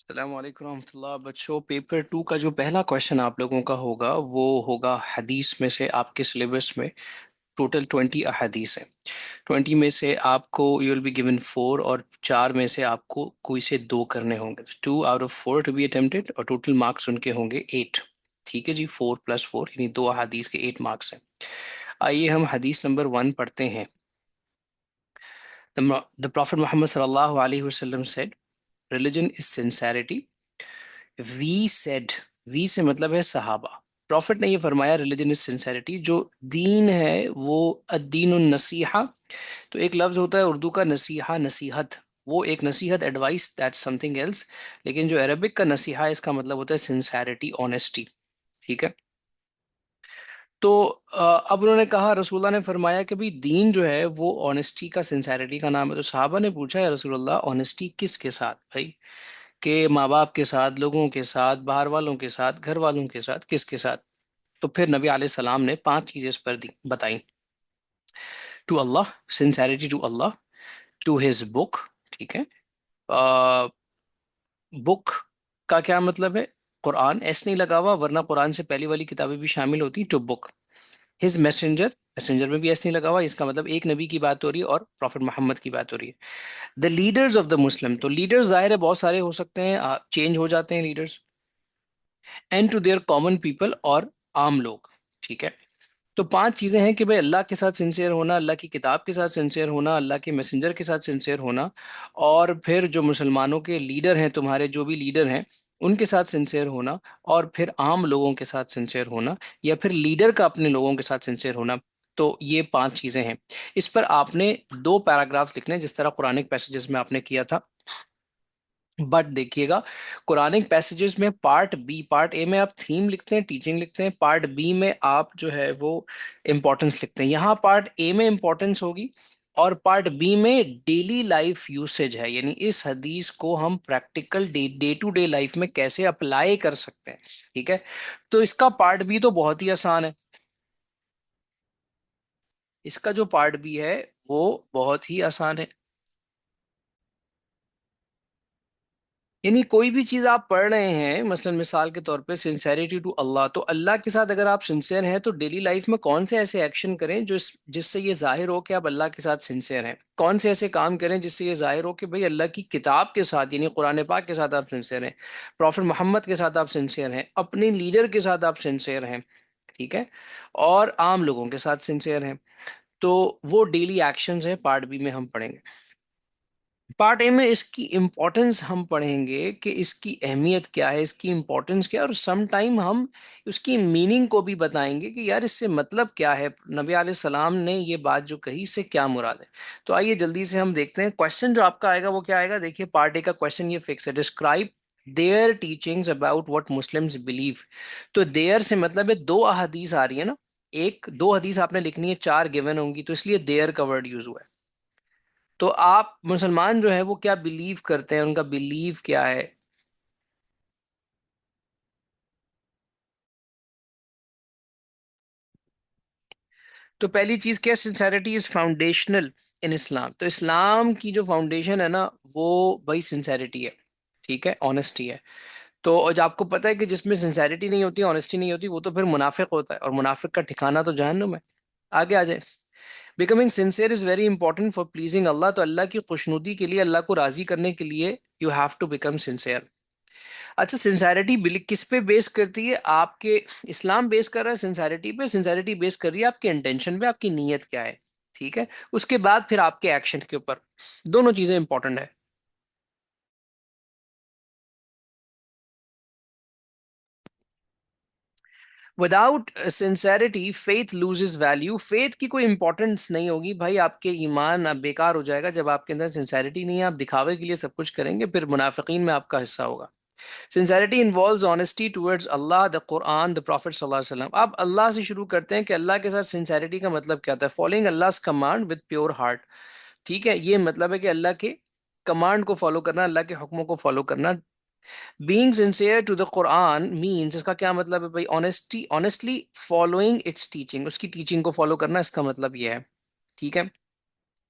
السلام علیکم ورحمۃ اللہ بچوں، پیپر 2 کا جو پہلا کوشچن آپ لوگوں کا ہوگا وہ ہوگا حدیث میں سے. آپ کے سلیبس میں ٹوٹل 20 احادیث ہیں. 20 میں سے آپ کو یو ول بی گیون 4 اور 4 میں سے آپ کو کوئی سے 2 کرنے ہوں گے. 2 آؤٹ آف 4 ٹو بی اٹمپٹڈ اور ٹوٹل مارکس ان کے ہوں گے 8. ٹھیک ہے جی، 4 + 4 یعنی 2 احادیث کے 8 مارکس ہیں. آئیے ہم حدیث نمبر 1 پڑھتے ہیں. The Prophet Muhammad sallallahu alaihi wasallam said, religion is sincerity. We said, we سے مطلب ہے صحابہ. پروفٹ نے یہ فرمایا ریلیجن از سنسیرٹی. جو دین ہے وہ الدین النصیحہ. تو ایک لفظ ہوتا ہے اردو کا نصیحہ، نصیحت، وہ ایک نصیحت، advice, that something else. لیکن جو عربک کا نصیحہ ہے اس کا مطلب ہوتا ہے سنسیرٹی، آنےسٹی. ٹھیک ہے. تو اب انہوں نے کہا، رسول اللہ نے فرمایا کہ بھی دین جو ہے وہ آنےسٹی کا، سنسیرٹی کا نام ہے. تو صحابہ نے پوچھا یا رسول اللہ آنےسٹی کس کے ساتھ بھائی؟ کہ ماں باپ کے ساتھ، لوگوں کے ساتھ، باہر والوں کے ساتھ، گھر والوں کے ساتھ، کس کے ساتھ؟ تو پھر نبی علیہ السلام نے 5 چیزیں اس پر بتائیں. To Allah, sincerity to Allah. To his book. ٹھیک ہے. بک کا کیا مطلب ہے؟ قرآن، ایس نہیں لگا ہوا ورنہ قرآن سے پہلی والی کتابیں بھی شامل ہوتی. To book. His messenger, messenger میں بھی ایس نہیں لگا ہوا، اس کا مطلب ایک نبی کی بات ہو رہی ہے اور پروفٹ محمد کی بات ہو رہی ہے. دا لیڈرز آف دا مسلم. تو لیڈرز ظاہر ہے بہت سارے ہو سکتے ہیں، چینج ہو جاتے ہیں leaders. And to their common people, اور عام لوگ. ٹھیک ہے. تو 5 چیزیں ہیں کہ بھائی اللہ کے ساتھ سنسیئر ہونا، اللہ کی کتاب کے ساتھ سنسیئر ہونا، اللہ کے میسنجر کے ساتھ سنسیئر ہونا، اور پھر جو مسلمانوں کے لیڈر ہیں، تمہارے جو بھی لیڈر ہیں ان کے ساتھ سنسیئر ہونا، اور پھر عام لوگوں کے ساتھ سنسیئر ہونا، یا پھر لیڈر کا اپنے لوگوں کے ساتھ سنسیئر ہونا. تو یہ 5 چیزیں ہیں. اس پر آپ نے 2 پیراگراف لکھنے جس طرح قرآنک پیسجز میں آپ نے کیا تھا. بٹ دیکھیے گا، قرآنک پیسجز میں پارٹ بی، پارٹ اے میں آپ تھیم لکھتے ہیں، ٹیچنگ لکھتے ہیں، پارٹ بی میں آپ جو ہے وہ امپورٹنس لکھتے ہیں. یہاں پارٹ اے میں امپورٹنس ہوگی اور پارٹ بی میں ڈیلی لائف یوسیج ہے، یعنی اس حدیث کو ہم practical day to day life میں کیسے اپلائی کر سکتے ہیں. ٹھیک ہے. تو اس کا پارٹ بی تو بہت ہی آسان ہے. اس کا جو پارٹ بی ہے وہ بہت ہی آسان ہے. یعنی کوئی بھی چیز آپ پڑھ رہے ہیں، مثلا مثال کے طور پہ سنسیریٹی ٹو اللہ، تو اللہ کے ساتھ اگر آپ سنسیئر ہیں تو ڈیلی لائف میں کون سے ایسے ایکشن کریں جس سے یہ ظاہر ہو کہ آپ اللہ کے ساتھ سنسیئر ہیں؟ کون سے ایسے کام کریں جس سے یہ ظاہر ہو کہ بھئی اللہ کی کتاب کے ساتھ، یعنی قرآن پاک کے ساتھ آپ سنسیئر ہیں، پروفٹ محمد کے ساتھ آپ سنسیئر ہیں، اپنے لیڈر کے ساتھ آپ سنسیئر ہیں. ٹھیک ہے. اور عام لوگوں کے ساتھ سنسیئر ہیں. تو وہ ڈیلی ایکشنز ہیں، پارٹ بی میں ہم پڑھیں گے. پارٹ اے میں اس کی امپورٹنس ہم پڑھیں گے کہ اس کی اہمیت کیا ہے، اس کی امپورٹنس کیا ہے، اور سم ٹائم ہم اس کی میننگ کو بھی بتائیں گے کہ یار اس سے مطلب کیا ہے، نبی علیہ السلام نے یہ بات جو کہی اس سے کیا مراد ہے. تو آئیے جلدی سے ہم دیکھتے ہیں کوشچن جو آپ کا آئے گا وہ کیا آئے گا. دیکھیے پارٹ اے کا کوشچن یہ فکس ہے، describe their teachings about what Muslims believe. تو دیئر سے مطلب ہے 2 احادیث آ رہی ہے نا، 2 حدیث آپ نے لکھنی ہے، 4 گیون ہوں گی، تو اس لیے دیئر کا ورڈ یوز ہوا ہے. تو آپ مسلمان جو ہے وہ کیا بلیو کرتے ہیں، ان کا بلیو کیا ہے. تو پہلی چیز کیا، سنسیریٹی از فاؤنڈیشنل ان اسلام. تو اسلام کی جو فاؤنڈیشن ہے نا وہ بھائی سنسیریٹی ہے. ٹھیک ہے، آنےسٹی ہے. تو اور آپ کو پتا ہے کہ جس میں سنسیریٹی نہیں ہوتی، آنےسٹی نہیں ہوتی، وہ تو پھر منافق ہوتا ہے، اور منافق کا ٹھکانہ تو جہنم ہے. آگے آ جائیں. Becoming sincere is very important for pleasing Allah. تو اللہ کی خوشنودی کے لیے، اللہ کو راضی کرنے کے لیے you have to become sincere. اچھا، سنسیریٹی کس پہ بیس کرتی ہے؟ آپ کے اسلام بیس کر رہا ہے سنسیریٹی پہ، سنسیریٹی بیس کر رہی ہے آپ کے انٹینشن پہ، آپ کی نیت کیا ہے. ٹھیک ہے. اس کے بعد پھر آپ کے ایکشن کے اوپر. دونوں چیزیں امپورٹنٹ ہے. Without sincerity faith loses value. Faith کی کوئی امپورٹنس نہیں ہوگی بھائی، آپ کے ایمان اب بیکار ہو جائے گا جب آپ کے اندر سنسیریٹی نہیں ہے، آپ دکھاوے کے لیے سب کچھ کریں گے، پھر منافقین میں آپ کا حصہ ہوگا. Sincerity involves honesty towards Allah, the Quran, the Prophet صلی اللہ علیہ وسلم. اب اللہ سے شروع کرتے ہیں کہ اللہ کے ساتھ sincerity کا مطلب کیا ہوتا ہے. Following Allah's command with pure heart. ٹھیک ہے، یہ مطلب ہے کہ اللہ کے کمانڈ کو فالو کرنا، اللہ کے حکموں کو فالو کرنا. Being sincere to the Quran means، اس کا کیا مطلب ہے بھائی، honestly following its teaching. اس کی ٹیچنگ کو فالو کرنا، اس کا مطلب یہ ہے. ٹھیک ہے.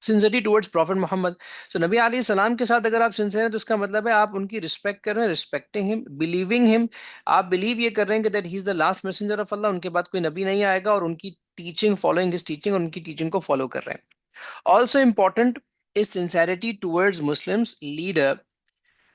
sincerity towards Prophet Muhammad. So نبی علیہ السلام کے ساتھ اگر آپ سنسیئر ہیں تو اس کا مطلب ہے آپ ان کی رسپیکٹ کر رہے ہیں, رسپیکٹنگ ہم, بلیونگ ہم, آپ بلیو یہ کر رہے ہیں کہ that he is the last messenger of Allah, ان کے بعد کوئی نبی نہیں آئے گا, اور ان کی ٹیچنگ, فالوئنگ ہز ٹیچنگ, اور ان کی ٹیچنگ کو فالو کر رہے ہیں. Also important is sincerity towards Muslims leader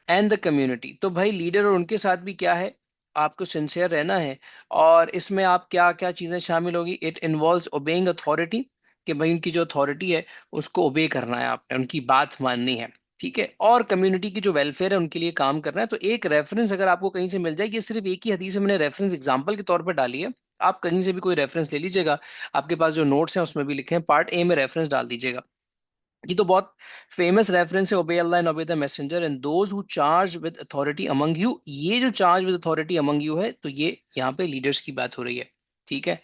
and the community. تو بھائی لیڈر اور ان کے ساتھ بھی کیا ہے, آپ کو سنسیئر رہنا ہے. اور اس میں آپ کیا کیا چیزیں شامل ہوگی, اٹ انوالوز اوبیئنگ اتھارٹی, کہ بھائی ان کی جو اتھارٹی ہے اس کو اوبے کرنا ہے, آپ نے ان کی بات ماننی ہے, ٹھیک ہے, اور کمیونٹی کی جو ویلفیئر ہے ان کے لیے کام کرنا ہے. تو ایک ریفرنس اگر آپ کو کہیں سے مل جائے, یہ صرف ایک ہی حدیث ہے, میں نے ریفرنس اگزامپل کے طور پر ڈالی ہے, آپ کہیں سے بھی کوئی ریفرنس لے لیجیے گا, آپ کے پاس جو نوٹس ہیں اس میں بھی لکھے ہیں, پارٹ اے میں ریفرنس ڈال دیجیے گا. یہ تو بہت فیمس ریفرنس ہے, obey Allah and obey the messenger and those who charge with authority among you. یہ جو charge with authority among you ہے, تو یہ یہاں پہ لیڈرز کی بات ہو رہی ہے, ٹھیک ہے.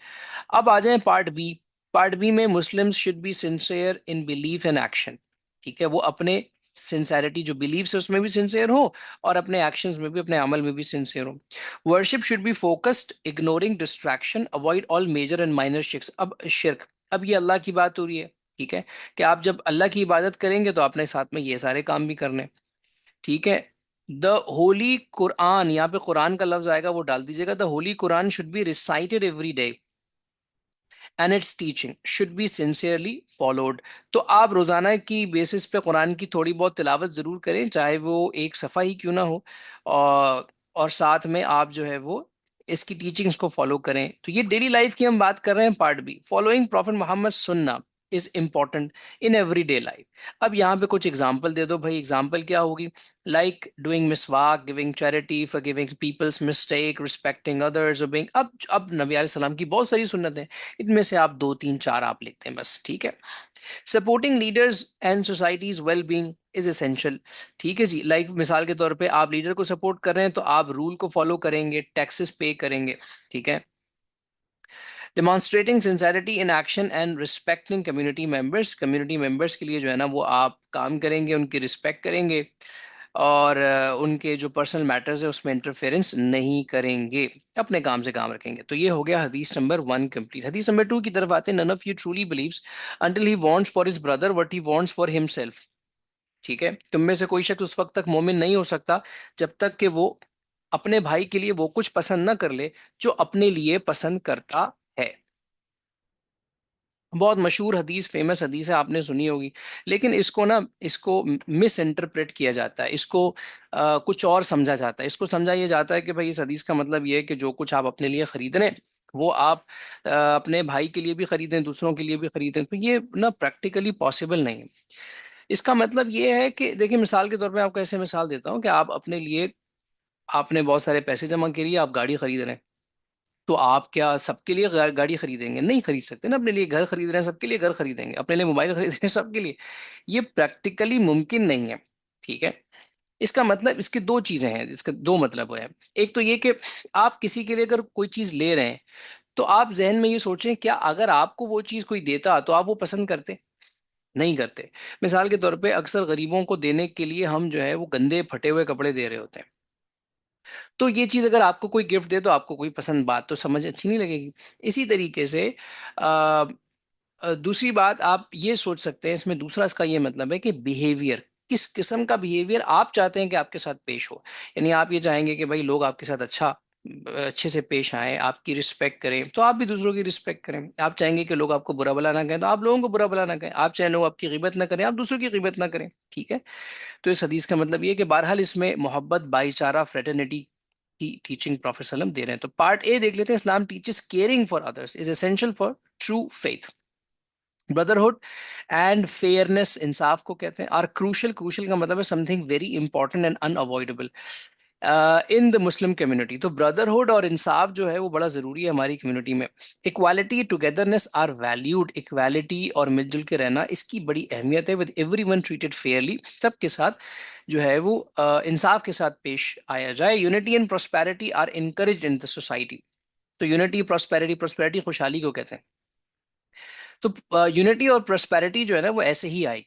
اب آ جائیں پارٹ بی. پارٹ بی میں Muslims should be sincere in belief and action, ٹھیک ہے, وہ اپنے سنسیئرٹی جو بلیفس ہے اس میں بھی سنسیئر ہو, اور اپنے ایکشنز میں بھی, اپنے عمل میں بھی سنسیئر ہو. Worship should be focused ignoring distraction, avoid all major and minor شرکس. اب یہ اللہ کی بات ہو رہی ہے, ٹھیک ہے, کہ آپ جب اللہ کی عبادت کریں گے تو اپنے ساتھ میں یہ سارے کام بھی کرنے, ٹھیک ہے. دا ہولی قرآن, یہاں پہ قرآن کا لفظ آئے گا, وہ ڈال دیجیے گا. The holy Quran should be recited every day and its teaching should be sincerely followed. تو آپ روزانہ کی بیسس پہ قرآن کی تھوڑی بہت تلاوت ضرور کریں, چاہے وہ ایک صفحہ ہی کیوں نہ ہو, اور ساتھ میں آپ جو ہے وہ اس کی ٹیچنگز کو فالو کریں. تو یہ ڈیلی لائف کی ہم بات کر رہے ہیں. پارٹ بی, فالوئنگ پروفٹ محمد سننا is important in every day life. اب یہاں پہ کچھ اگزامپل دے دو بھائی. اگزامپل کیا ہوگی, لائک ڈوئنگ مسواک, giving charity, forgiving people's mistake, respecting others, obeying. اب نبی علیہ السلام کی بہت ساری سنتیں, ان میں سے آپ دو تین چار آپ لکھتے ہیں بس, ٹھیک ہے. Supporting leaders and societies well being is essential, ٹھیک ہے جی. لائک مثال کے طور پہ آپ لیڈر کو سپورٹ کر رہے ہیں تو آپ رول کو فالو کریں گے, ٹیکسز پے کریں گے, ٹھیک ہے. Demonstrating sincerity in action and respecting community members, community members کے لیے جو ہے نا وہ آپ کام کریں گے, ان کی رسپیکٹ کریں گے, اور ان کے جو پرسنل میٹرز ہے اس میں انٹرفیئرنس نہیں کریں گے, اپنے کام سے کام رکھیں گے. تو یہ ہو گیا حدیث نمبر 1 کمپلیٹ. حدیث نمبر 2 کی طرف آتے ہیں. none of you truly believes until he wants for his brother what he wants for himself, ٹھیک ہے. تم میں سے کوئی شخص اس وقت تک مومن نہیں ہو سکتا جب تک کہ وہ اپنے بھائی کے لیے وہ کچھ پسند نہ کر لے جو اپنے لیے پسند کرتا ہے. بہت مشہور حدیث, فیمس حدیث ہے, آپ نے سنی ہوگی, لیکن اس کو مس انٹرپریٹ کیا جاتا ہے, اس کو کچھ اور سمجھا جاتا ہے. اس کو سمجھا یہ جاتا ہے کہ بھائی اس حدیث کا مطلب یہ ہے کہ جو کچھ آپ اپنے لیے خرید رہے ہیں وہ آپ اپنے بھائی کے لیے بھی خریدیں, دوسروں کے لیے بھی خریدیں. تو یہ نا پریکٹیکلی پاسبل نہیں ہے. اس کا مطلب یہ ہے کہ دیکھیں, مثال کے طور پہ آپ کو ایسے مثال دیتا ہوں کہ آپ اپنے لیے, آپ نے بہت سارے پیسے جمع کیے, آپ گاڑی خرید رہے ہیں, تو آپ کیا سب کے لیے گاڑی خریدیں گے؟ نہیں خرید سکتے نا. اپنے لیے گھر خرید رہے ہیں, سب کے لیے گھر خریدیں گے. اپنے لیے موبائل خرید رہے ہیں, سب کے لیے. یہ پریکٹیکلی ممکن نہیں ہے, ٹھیک ہے. اس کا مطلب, اس کے دو چیزیں ہیں, اس کا دو مطلب ہے. ایک تو یہ کہ آپ کسی کے لیے اگر کوئی چیز لے رہے ہیں تو آپ ذہن میں یہ سوچیں کیا اگر آپ کو وہ چیز کوئی دیتا تو آپ وہ پسند کرتے؟ نہیں کرتے. مثال کے طور پہ اکثر غریبوں کو دینے کے لیے ہم جو ہے وہ گندے پھٹے ہوئے کپڑے دے رہے ہوتے ہیں. تو یہ چیز اگر آپ کو کوئی گفٹ دے تو آپ کو کوئی پسند, بات تو سمجھ اچھی نہیں لگے گی. اسی طریقے سے دوسری بات آپ یہ سوچ سکتے ہیں, اس میں دوسرا اس کا یہ مطلب ہے کہ بیہیویئر, کس قسم کا بیہیویئر آپ چاہتے ہیں کہ آپ کے ساتھ پیش ہو. یعنی آپ یہ چاہیں گے کہ بھائی لوگ آپ کے ساتھ اچھے سے پیش آئیں, آپ کی رسپیکٹ کریں, تو آپ بھی دوسروں کی رسپیکٹ کریں. آپ چاہیں گے کہ لوگ آپ کو برا بلا نہ کہیں تو آپ لوگوں کو برا بلا نہ کہیں. آپ چاہیں لوگ آپ کی غیبت نہ کریں, آپ دوسروں کی غیبت نہ کریں, ٹھیک ہے. تو اس حدیث کا مطلب یہ ہے کہ بہرحال اس میں محبت, بھائی چارہ, فریٹرنیٹی کی ٹیچنگ پروفیٹ صلی اللہ علیہ وسلم دے رہے ہیں. تو پارٹ اے دیکھ لیتے ہیں. Islam teaches caring for others is essential for true faith. Brotherhood and fairness, انصاف کو کہتے ہیں, آر کروشل. کروشل کا مطلب ہے some thing very important and in avoidable in the Muslim community. تو بردرہڈ اور انصاف جو ہے وہ بڑا ضروری ہے ہماری کمیونٹی میں. Equality, togetherness are valued. Equality اور مل جل کے رہنا, اس کی بڑی اہمیت ہے. With everyone treated fairly, سب کے ساتھ جو ہے وہ انصاف کے ساتھ پیش آیا جائے. Unity and prosperity are encouraged in the society. تو یونٹی, پراسپیرٹی, پراسپیرٹی خوشحالی کو کہتے ہیں. تو یونٹی اور پراسپیرٹی جو ہے نا وہ ایسے ہی آئے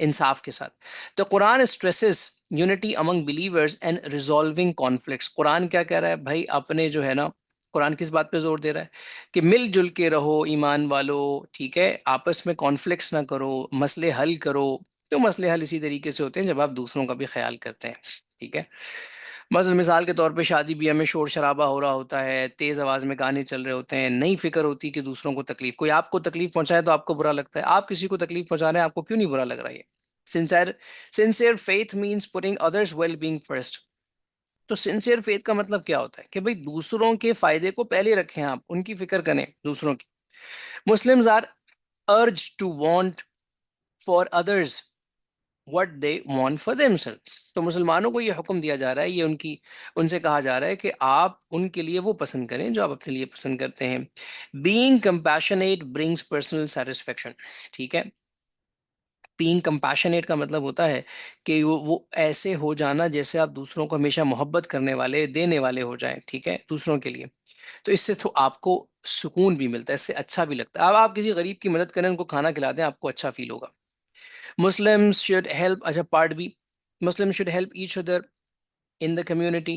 انصاف کے ساتھ. تو Quran stresses unity among believers and resolving conflicts. Quran کیا کہہ رہا ہے بھائی, اپنے جو ہے نا قرآن کس بات پہ زور دے رہا ہے کہ مل جل کے رہو ایمان والو، ٹھیک ہے، آپس میں کانفلکٹس نہ کرو، مسئلے حل کرو. تو مسئلے حل اسی طریقے سے ہوتے ہیں جب آپ دوسروں کا بھی خیال کرتے ہیں، ٹھیک ہے. مثلا مثال کے طور پہ شادی بیاہ میں شور شرابہ ہو رہا ہوتا ہے، تیز آواز میں گانے چل رہے ہوتے ہیں، نہیں فکر ہوتی کہ دوسروں کو تکلیف، کوئی آپ کو تکلیف پہنچائے تو آپ کو برا لگتا ہے، آپ کسی کو تکلیف پہنچا رہے ہیں آپ کو کیوں نہیں برا لگ رہا ہے؟ سنسائر سنسیئر فیتھ مینس پوٹنگ ادرس ویل بینگ فرسٹ. تو سنسیئر فیتھ کا مطلب کیا ہوتا ہے کہ بھئی دوسروں کے فائدے کو پہلے رکھیں، آپ ان کی فکر کریں دوسروں کی. Muslims are urged to want for others what they want for themselves. تو مسلمانوں کو یہ حکم دیا جا رہا ہے، یہ ان سے کہا جا رہا ہے کہ آپ ان کے لیے وہ پسند کریں جو آپ اپنے لیے پسند کرتے ہیں. being compassionate brings personal satisfaction. ٹھیک ہے، being compassionate کا مطلب ہوتا ہے کہ وہ ایسے ہو جانا جیسے آپ دوسروں کو ہمیشہ محبت کرنے والے، دینے والے ہو جائیں، ٹھیک ہے، دوسروں کے لیے. تو اس سے تو آپ کو سکون بھی ملتا ہے، اس سے اچھا بھی لگتا ہے. اب آپ کسی غریب کی مدد کریں، ان کو کھانا کھلا دیں، آپ کو اچھا فیل ہوگا. Muslims should help. اچھا part B, Muslims should help each other in the community,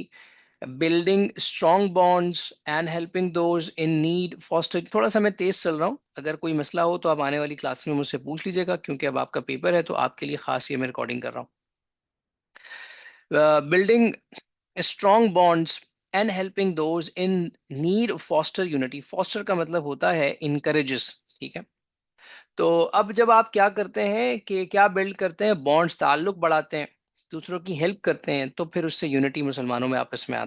building strong bonds and helping those in need foster. تھوڑا سا میں تیز چل رہا ہوں، اگر کوئی مسئلہ ہو تو آپ آنے والی کلاس میں مجھ سے پوچھ لیجیے گا، کیونکہ اب آپ کا پیپر ہے تو آپ کے لیے خاص یہ میں ریکارڈنگ کر رہا ہوں. Building strong bonds and helping those in need faster unity. Faster کا مطلب ہوتا ہے انکریجز، ٹھیک ہے. تو اب جب آپ کیا کرتے ہیں کہ کیا بلڈ کرتے ہیں، بانڈز، تعلق بڑھاتے ہیں، دوسروں کی ہیلپ کرتے ہیں، تو پھر اس سے یونٹی مسلمانوں میں آپس میں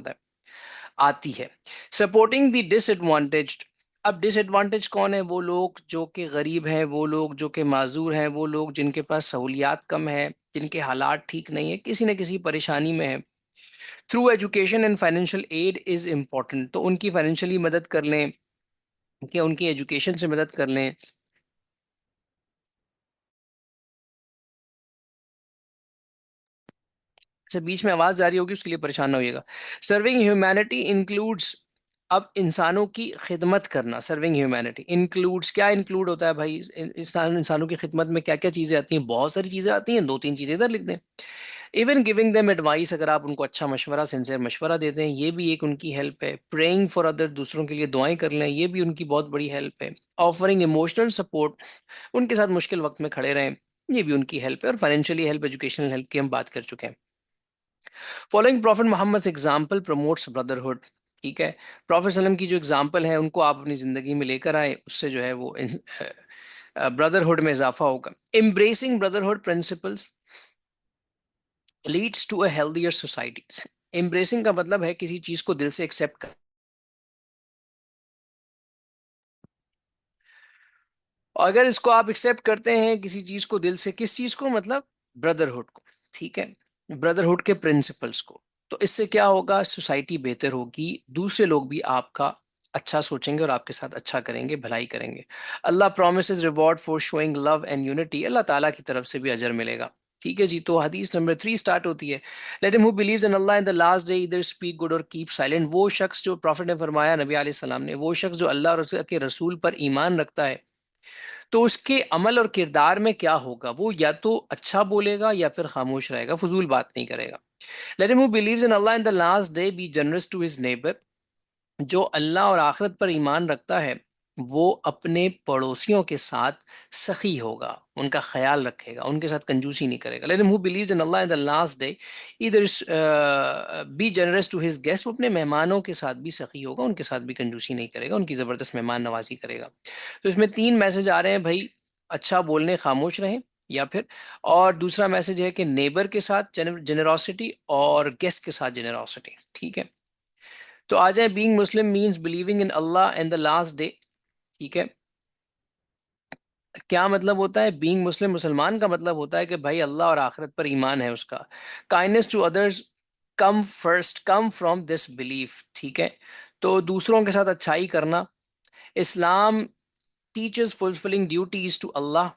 آتی ہے. سپورٹنگ دی ڈس ایڈوانٹیجڈ. اب ڈس ایڈوانٹیج کون ہے؟ وہ لوگ جو کہ غریب ہیں، وہ لوگ جو کہ معذور ہیں، وہ لوگ جن کے پاس سہولیات کم ہے، جن کے حالات ٹھیک نہیں ہے، کسی نہ کسی پریشانی میں ہے. Through education and financial aid is important. تو ان کی فائنینشلی مدد کر لیں کہ ان کی ایجوکیشن سے مدد کر لیں. اچھا بیچ میں آواز جاری ہوگی، اس کے لیے پریشان نہ ہوئیے گا. Serving humanity includes. اب انسانوں کی خدمت کرنا، سرونگ ہیومینٹی انکلوڈس، کیا انکلوڈ ہوتا ہے بھائی انسانوں کی خدمت میں؟ کیا کیا چیزیں آتی ہیں؟ بہت ساری چیزیں آتی ہیں، دو تین چیزیں ادھر لکھ دیں. ایون گیونگ دیم ایڈوائس، اگر آپ ان کو اچھا مشورہ، سنسیئر مشورہ دیتے ہیں، یہ بھی ایک ان کی ہیلپ ہے. پریئنگ فار ادر، دوسروں کے لیے دعائیں کر لیں، یہ بھی ان کی بہت بڑی ہیلپ ہے. آفرنگ ایموشنل سپورٹ، ان کے ساتھ مشکل وقت میں کھڑے رہیں، یہ بھی ان کی ہیلپ ہے. اور فائنینشلی ہیلپ، ایجوکیشنل ہیلپ کی ہم بات کر چکے ہیں. فالوئنگ پروفٹ محمد ایگزامپل پروموٹس بردرہڈ. ٹھیک ہے، پروفٹ صلی اللہ علیہ وسلم کی جو ایگزامپل ہے ان کو آپ اپنی زندگی میں لے کر آئے، اس سے جو ہے وہ بردرہڈ میں اضافہ ہوگا. Embracing brotherhood principles leads to a healthier society. Embracing کا مطلب ہے کسی چیز کو دل سے ایکسیپٹ کر. اگر اس کو آپ ایکسیپٹ کرتے ہیں کسی چیز کو دل سے، کس چیز کو؟ مطلب بردرہڈ کو، ٹھیک ہے، بردرہڈ کے پرنسپلس کو. تو اس سے کیا ہوگا؟ سوسائٹی بہتر ہوگی، دوسرے لوگ بھی آپ کا اچھا سوچیں گے اور آپ کے ساتھ اچھا کریں گے، بھلائی کریں گے. Allah promises reward for showing love and unity. Allah تعالیٰ کی طرف سے بھی اجر ملے گا. ٹھیک ہے جی. تو حدیث نمبر 3 سٹارٹ ہوتی ہے. Let him who believes in Allah in the last day either speak good or keep silent. وہ شخص، جو پروفٹ نے فرمایا نبی علیہ السلام نے، وہ شخص جو اللہ اور اس کے رسول پر ایمان رکھتا ہے تو اس کے عمل اور کردار میں کیا ہوگا؟ وہ یا تو اچھا بولے گا یا پھر خاموش رہے گا، فضول بات نہیں کرے گا. Let him who believes in Allah in the last day be generous to his neighbor. جو اللہ اور آخرت پر ایمان رکھتا ہے وہ اپنے پڑوسیوں کے ساتھ سخی ہوگا، ان کا خیال رکھے گا، ان کے ساتھ کنجوسی نہیں کرے گا. Let him who believes in Allah in the last day either be generous to his guests. وہ اپنے مہمانوں کے ساتھ بھی سخی ہوگا، ان کے ساتھ بھی کنجوسی نہیں کرے گا، ان کی زبردست مہمان نوازی کرے گا. تو اس میں 3 میسج آ رہے ہیں بھائی: اچھا بولنے، خاموش رہیں، یا پھر اور دوسرا میسج ہے کہ نیبر کے ساتھ جنراسٹی اور گیسٹ کے ساتھ جنراسٹی. ٹھیک ہے، تو آ جائیں. Being Muslim means believing in Allah and the last day. ٹھیک ہے، کیا مطلب ہوتا ہے بینگ مسلم؟ مسلمان کا مطلب ہوتا ہے کہ بھائی اللہ اور آخرت پر ایمان ہے اس کا. Kindness to others come first, come from this belief. ٹھیک ہے، تو دوسروں کے ساتھ اچھائی کرنا. Islam teaches fulfilling duties to Allah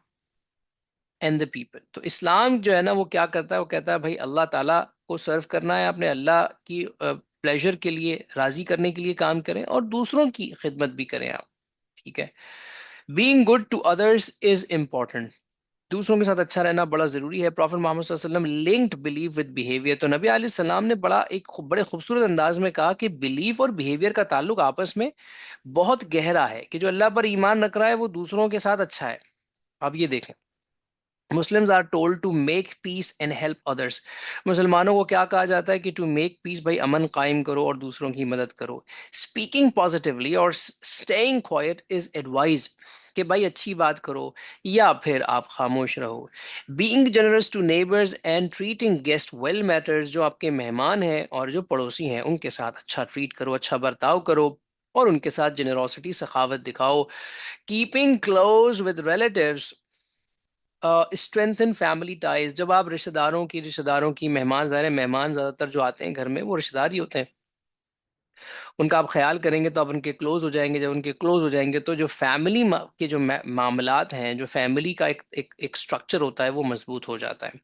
and the people. تو اسلام جو ہے نا وہ کیا کرتا ہے؟ وہ کہتا ہے بھائی اللہ تعالیٰ کو سرو کرنا ہے، اپنے اللہ کی پلیزر کے لیے، راضی کرنے کے لیے کام کریں، اور دوسروں کی خدمت بھی کریں آپ. ٹھیک ہے، being good to others is important. دوسروں کے ساتھ اچھا رہنا بڑا ضروری ہے. پروفٹ محمد صلی اللہ علیہ وسلم لنکڈ بلیف ود بیہیویئر. تو نبی علیہ السلام نے بڑے خوبصورت انداز میں کہا کہ بلیف اور بیہیویئر کا تعلق آپس میں بہت گہرا ہے، کہ جو اللہ پر ایمان رکھ رہا ہے وہ دوسروں کے ساتھ اچھا ہے. اب یہ دیکھیں، Muslims are told to make peace and help others. مسلمانوں کو کیا کہا جاتا ہے؟ کہ ٹو میک پیس، بھائی امن قائم کرو اور دوسروں کی مدد کرو. اسپیکنگ پازیٹیولی اور اسٹیئنگ کوائٹ از ایڈوائز، کہ بھائی اچھی بات کرو یا پھر آپ خاموش رہو. Being generous to neighbours and treating guest well matters. جو آپ کے مہمان ہیں اور جو پڑوسی ہیں ان کے ساتھ اچھا ٹریٹ کرو، اچھا برتاؤ کرو اور ان کے ساتھ جنروسٹی، سخاوت دکھاؤ. Keeping close with relatives strengthen family ties. جب آپ رشتہ داروں کی مہمان، ظاہر ہے مہمان زیادہ تر جو آتے ہیں گھر میں وہ رشتہ دار ہی ہوتے ہیں، ان کا آپ خیال کریں گے تو آپ ان کے کلوز ہو جائیں گے. جب ان کے کلوز ہو جائیں گے تو جو فیملی کے جو معاملات ہیں، جو فیملی کا ایک سٹرکچر ہوتا ہے وہ مضبوط ہو جاتا ہے.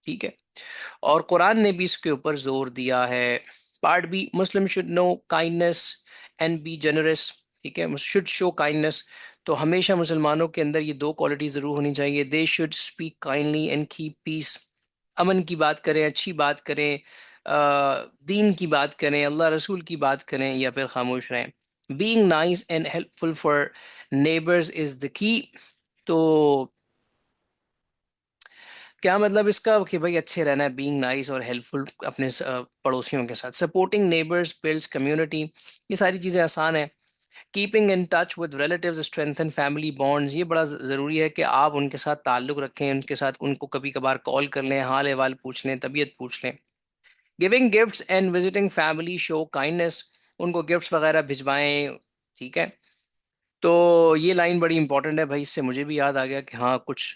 ٹھیک ہے. اور قرآن نے بھی اس کے اوپر زور دیا ہے. Part B, Muslim should know kindness and be generous. ٹھیک ہے، شوڈ شو کائنڈنس. تو ہمیشہ مسلمانوں کے اندر یہ دو کوالٹی ضرور ہونی چاہیے. They should speak kindly and keep peace. امن کی بات کریں، اچھی بات کریں، دین کی بات کریں، اللہ رسول کی بات کریں، یا پھر خاموش رہیں. Being nice and helpful for neighbours is the key. تو کیا مطلب اس کا؟ کہ بھائی اچھے رہنا ہے، بینگ نائس اور ہیلپ فل اپنے پڑوسیوں کے ساتھ. Supporting neighbours builds community. یہ ساری چیزیں آسان ہیں. Keeping in touch with relatives strengthen family bonds. یہ بڑا ضروری ہے کہ آپ ان کے ساتھ تعلق رکھیں، ان کے ساتھ ان کو کبھی کبھار کال کر لیں، حال احوال پوچھ لیں، طبیعت پوچھ لیں. Giving gifts and visiting family show kindness. ان کو گفٹس وغیرہ بھجوائیں. ٹھیک ہے. تو یہ لائن بڑی امپورٹنٹ ہے بھائی، اس سے مجھے بھی یاد آ گیا کہ ہاں کچھ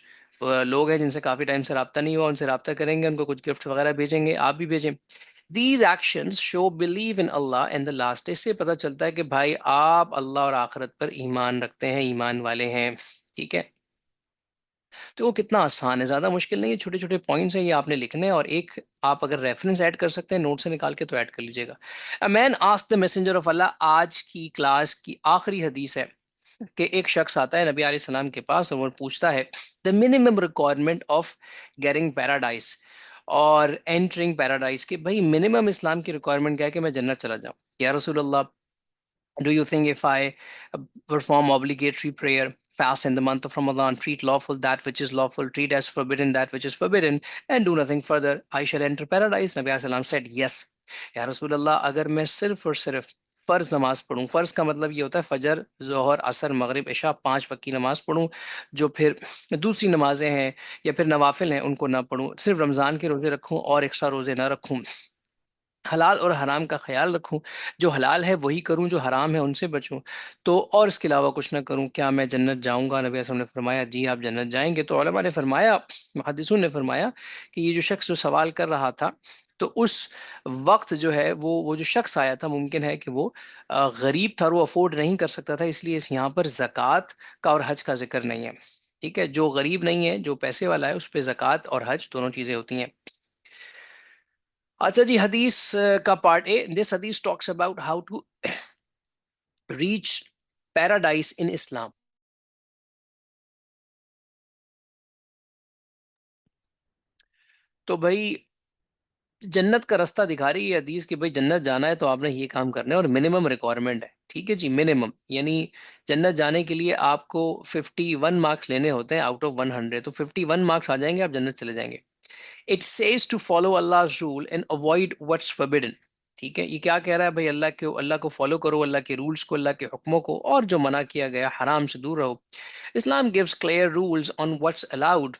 لوگ ہیں جن سے کافی ٹائم سے رابطہ نہیں ہوا، ان سے رابطہ کریں گے، ان کو کچھ گفٹ وغیرہ بھیجیں گے، آپ بھی بھیجیں. These actions show believe in Allah and the last. اس سے پتہ چلتا ہے کہ بھائی آپ اللہ اور آخرت پر ایمان رکھتے ہیں، ایمان والے ہیں. ٹھیک ہے. تو وہ کتنا آسان ہے، زیادہ مشکل نہیں ہے، چھوٹے چھوٹے پوائنٹس ہیں، یہ آپ نے لکھنے ہیں. اور ایک آپ اگر ریفرنس ایڈ کر سکتے ہیں نوٹ سے نکال کے تو ایڈ کر لیجیے گا. A man asked the messenger of Allah. آج کی کلاس کی آخری حدیث ہے کہ ایک شخص آتا ہے نبی علیہ السلام کے پاس اور وہ پوچھتا ہے the minimum requirement of getting paradise اور entering paradise. کہ بھائی منیمم اسلام کی ریکوائرمنٹ کیا ہے کہ میں جنت چلا جاؤں؟ یا رسول اللہ، do you think if I perform obligatory prayer, fast in the month of Ramadan, treat lawful that which is lawful, treat as forbidden that which is forbidden, and do nothing further, I shall enter paradise? Nabi Sallallahu Alaihi Wasallam said, yes. یا رسول اللہ، اگر میں صرف اور صرف فرض نماز پڑھوں، فرض کا مطلب یہ ہوتا ہے فجر، ظہر، عصر، مغرب، عشاء، 5 وقت کی نماز پڑھوں، جو پھر دوسری نمازیں ہیں یا پھر نوافل ہیں ان کو نہ پڑھوں، صرف رمضان کے روزے رکھوں اور ایکسٹرا روزے نہ رکھوں، حلال اور حرام کا خیال رکھوں، جو حلال ہے وہی کروں، جو حرام ہے ان سے بچوں، تو اور اس کے علاوہ کچھ نہ کروں، کیا میں جنت جاؤں گا؟ نبی صلی اللہ علیہ وسلم نے فرمایا جی آپ جنت جائیں گے. تو علماء نے فرمایا، محدثون نے فرمایا کہ یہ جو شخص جو سوال کر رہا تھا، تو اس وقت جو ہے وہ جو شخص آیا تھا ممکن ہے کہ وہ غریب تھا اور وہ افورڈ نہیں کر سکتا تھا، اس لیے یہاں پر زکوٰۃ کا اور حج کا ذکر نہیں ہے. ٹھیک ہے. جو غریب نہیں ہے، جو پیسے والا ہے، اس پہ زکوٰۃ اور حج دونوں چیزیں ہوتی ہیں. اچھا جی، حدیث کا پارٹ اے. دس حدیث talks about how to reach paradise in Islam. تو بھائی جنت کا راستہ دکھا رہی ہے حدیث کہ بھائی جنت جانا ہے تو آپ نے یہ کام کرنا ہے، اور منیمم ریکوائرمنٹ ہے. ٹھیک ہے جی، منیمم یعنی جنت جانے کے لیے آپ کو 51 مارکس لینے ہوتے ہیں آؤٹ آف 100. تو 51 مارکس آ جائیں گے آپ جنت چلے جائیں گے. It says to follow Allah's rule and avoid what's forbidden. ٹھیک ہے. یہ کیا کہہ رہا ہے بھائی؟ اللہ کو فالو کرو، اللہ کے رولز کو، اللہ کے حکموں کو، اور جو منع کیا گیا حرام سے دور رہو. اسلام gives clear rules on what's allowed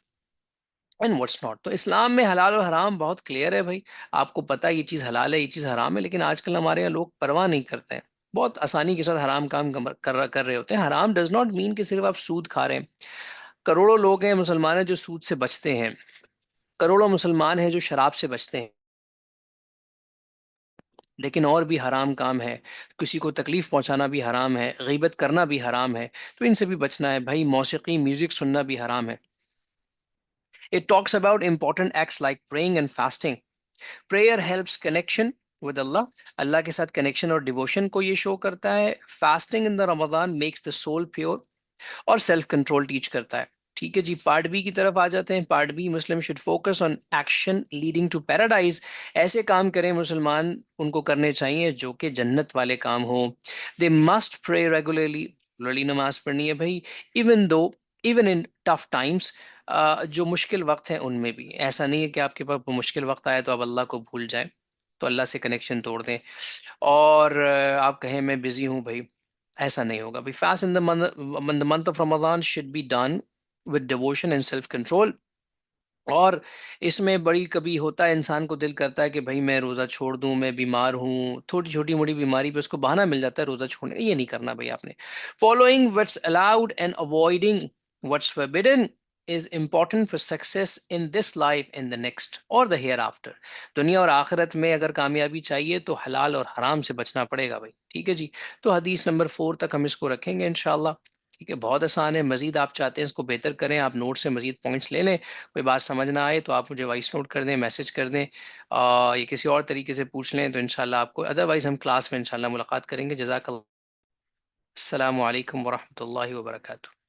and what's not. تو اسلام میں حلال اور حرام بہت کلیئر ہے بھائی. آپ کو پتا ہے یہ چیز حلال ہے، یہ چیز حرام ہے، لیکن آج کل ہمارے یہاں لوگ پرواہ نہیں کرتے ہیں، بہت آسانی کے ساتھ حرام کام کر رہے ہوتے ہیں. حرام ڈز ناٹ مین کہ صرف آپ سود کھا رہے ہیں. کروڑوں لوگ ہیں مسلمان ہیں جو سود سے بچتے ہیں، کروڑوں مسلمان ہیں جو شراب سے بچتے ہیں، لیکن اور بھی حرام کام ہے. کسی کو تکلیف پہنچانا بھی حرام ہے، غیبت کرنا بھی حرام ہے، تو ان سے بھی بچنا ہے بھائی. موسیقی، میوزک سننا بھی حرام ہے. It talks about important acts like praying and fasting. Prayer helps connection with Allah. اللہ کے ساتھ کنیکشن اور ڈیووشن کو یہ شو کرتا ہے. Fasting in the Ramadan makes the soul pure اور سیلف کنٹرول ٹیچ کرتا ہے. ٹھیک ہے جی، پارٹ بی کی طرف آ جاتے ہیں. Part B: Muslim should focus on action leading to paradise. ایسے کام کریں مسلمان، ان کو کرنے چاہیے جو کہ جنت والے کام ہوں. دے مسٹ پرے ریگولرلی، ریگولرلی نماز پڑھنی ہے بھائی. Even though, even in tough Times, جو مشکل وقت ہیں ان میں بھی. ایسا نہیں ہے کہ آپ کے پاس مشکل وقت آئے تو آپ اللہ کو بھول جائیں، تو اللہ سے کنیکشن توڑ دیں اور آپ کہیں میں بزی ہوں بھائی. ایسا نہیں ہوگا بھائی. Fast in the month of Ramadan should be done with devotion and self control. اور اس میں بڑی کبھی ہوتا ہے انسان کو دل کرتا ہے کہ بھائی میں روزہ چھوڑ دوں، میں بیمار ہوں، تھوڑی چھوٹی موٹی بیماری پہ اس کو بہانہ مل جاتا ہے روزہ چھوڑنے. یہ نہیں کرنا بھائی آپ نے. Following what's allowed and avoiding what's forbidden is important for success in this life and the next or the hereafter. دنیا اور آخرت میں اگر کامیابی چاہیے تو حلال اور حرام سے بچنا پڑے گا بھائی. ٹھیک ہے جی. تو حدیث نمبر 4 تک ہم اس کو رکھیں گے انشاءاللہ. ٹھیک ہے، بہت آسان ہے. مزید آپ چاہتے ہیں اس کو بہتر کریں، آپ نوٹ سے مزید پوائنٹس لے لیں. کوئی بات سمجھ نہ آئے تو آپ مجھے وائس نوٹ کر دیں، میسج کر دیں، یا کسی اور طریقے سے پوچھ لیں تو انشاءاللہ آپ کو. ادروائز ہم کلاس میں انشاءاللہ ملاقات کریں گے. جزاک اللہ. السلام علیکم ورحمۃ اللہ وبرکاتہ.